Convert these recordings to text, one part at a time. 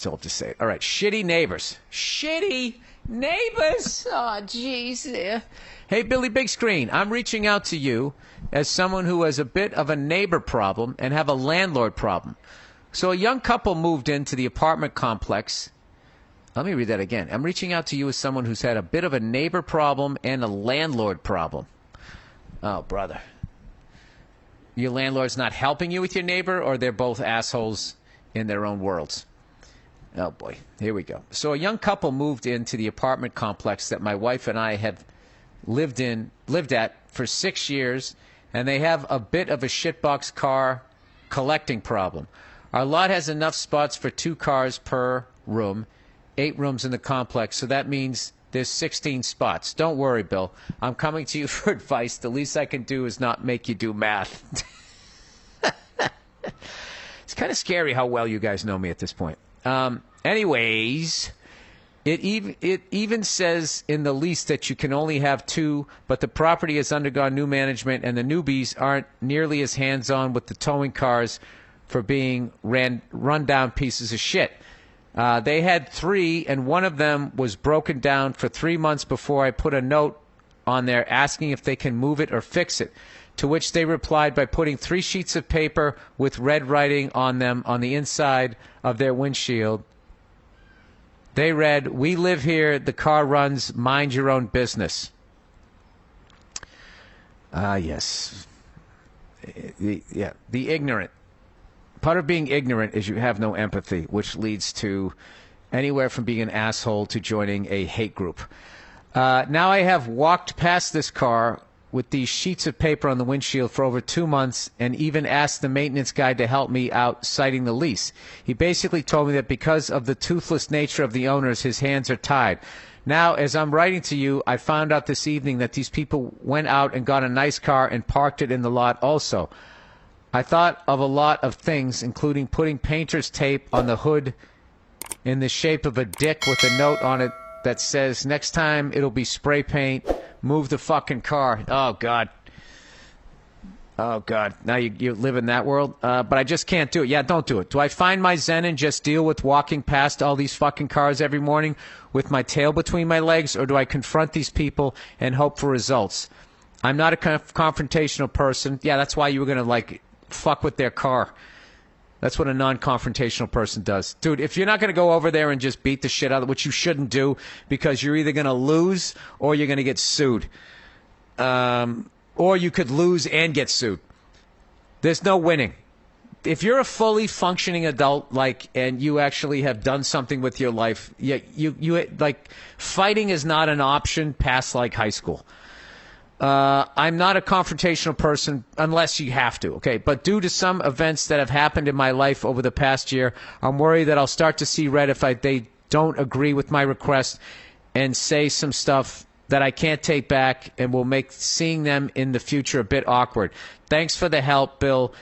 So I'll just say it. All right, shitty neighbors. Shitty neighbors. Oh, jeez. Hey, Billy Big Screen, I'm reaching out to you as someone who has a bit of a neighbor problem and have a landlord problem. So a young couple moved into the apartment complex. Let me read that again. I'm reaching out to you as someone who's had a bit of a neighbor problem and a landlord problem. Oh, brother. Your landlord's not helping you with your neighbor, or they're both assholes in their own worlds? Oh, boy. Here we go. So a young couple moved into the apartment complex that my wife and I have lived at for 6 years, and they have a bit of a shitbox car collecting problem. Our lot has enough spots for 2 cars per room, 8 rooms in the complex, so that means there's 16 spots. Don't worry, Bill. I'm coming to you for advice. The least I can do is not make you do math. It's kind of scary how well you guys know me at this point. Anyways, it even says in the lease that you can only have 2, but the property has undergone new management, and the newbies aren't nearly as hands-on with the towing cars for being run-down pieces of shit. They had 3, and one of them was broken down for 3 months before I put a note on there asking if they can move it or fix it, to which they replied by putting 3 sheets of paper with red writing on them on the inside of their windshield. They read, "We live here, the car runs, mind your own business." Yes. The ignorant. Part of being ignorant is you have no empathy, which leads to anywhere from being an asshole to joining a hate group. Now I have walked past this car with these sheets of paper on the windshield for over 2 months and even asked the maintenance guy to help me out citing the lease. He basically told me that because of the toothless nature of the owners, his hands are tied. Now, as I'm writing to you, I found out this evening that these people went out and got a nice car and parked it in the lot also. I thought of a lot of things, including putting painter's tape on the hood in the shape of a dick with a note on it that says, "Next time it'll be spray paint. Move the fucking car." Oh, God. Oh, God. Now you live in that world? But I just can't do it. Yeah, don't do it. Do I find my zen and just deal with walking past all these fucking cars every morning with my tail between my legs, or do I confront these people and hope for results? I'm not a confrontational person. Yeah, that's why you were going to, fuck with their car. That's what a non-confrontational person does. Dude, if you're not going to go over there and just beat the shit out of it, which you shouldn't do, because you're either going to lose or you're going to get sued. Or you could lose and get sued. There's no winning. If you're a fully functioning adult, and you actually have done something with your life, you fighting is not an option past, high school. I'm not a confrontational person unless you have to, okay? But due to some events that have happened in my life over the past year, I'm worried that I'll start to see red if they don't agree with my request and say some stuff that I can't take back and will make seeing them in the future a bit awkward. Thanks for the help, Bill,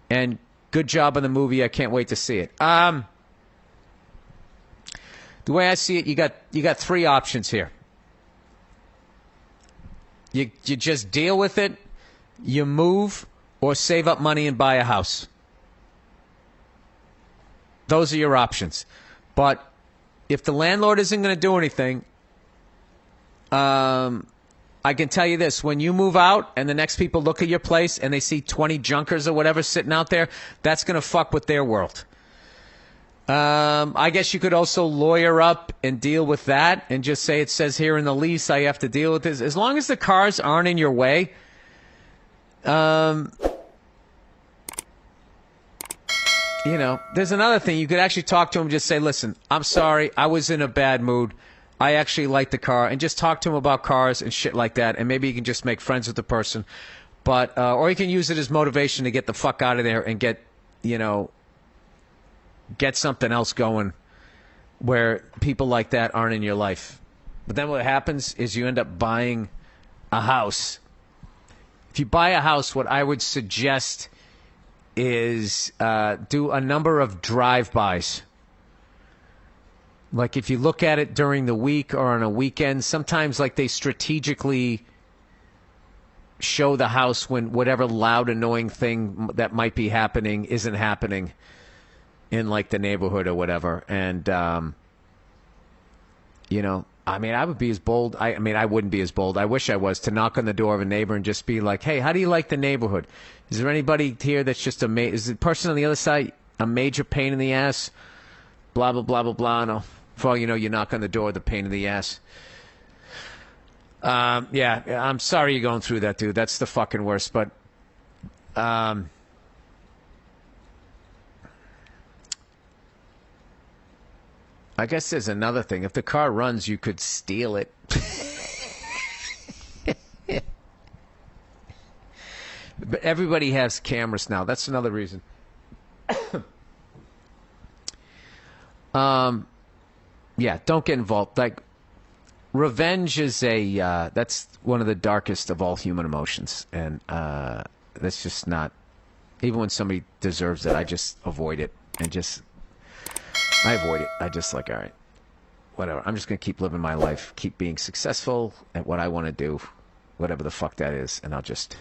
and good job on the movie. I can't wait to see it. The way I see it, you got 3 options here. You just deal with it, you move, or save up money and buy a house. Those are your options. But if the landlord isn't going to do anything, I can tell you this. When you move out and the next people look at your place and they see 20 junkers or whatever sitting out there, that's going to fuck with their world. I guess you could also lawyer up and deal with that and just say it says here in the lease I have to deal with this. As long as the cars aren't in your way, there's another thing. You could actually talk to him and just say, "Listen, I'm sorry. I was in a bad mood. I actually like the car," and just talk to him about cars and shit like that, and maybe you can just make friends with the person. But or you can use it as motivation to get the fuck out of there and get something else going where people like that aren't in your life. But then what happens is you end up buying a house. If you buy a house, what I would suggest is do a number of drive-bys. Like if you look at it during the week or on a weekend, sometimes they strategically show the house when whatever loud, annoying thing that might be happening isn't happening. in like the neighborhood or whatever, and you know, I mean, I would be as bold. I mean, I wouldn't be as bold. I wish I was, to knock on the door of a neighbor and just be like, "Hey, how do you like the neighborhood? Is there anybody here that's just is the person on the other side a major pain in the ass? Blah blah blah blah blah." No, for all you know, you knock on the door, the pain in the ass. Yeah, I'm sorry you're going through that, dude. That's the fucking worst. But I guess there's another thing. If the car runs, you could steal it. But everybody has cameras now. That's another reason. Yeah, don't get involved. Like, revenge is that's one of the darkest of all human emotions. And that's just not, even when somebody deserves it, I just avoid it. I avoid it. I just like, all right, whatever. I'm just going to keep living my life, keep being successful at what I want to do, whatever the fuck that is. And I'll just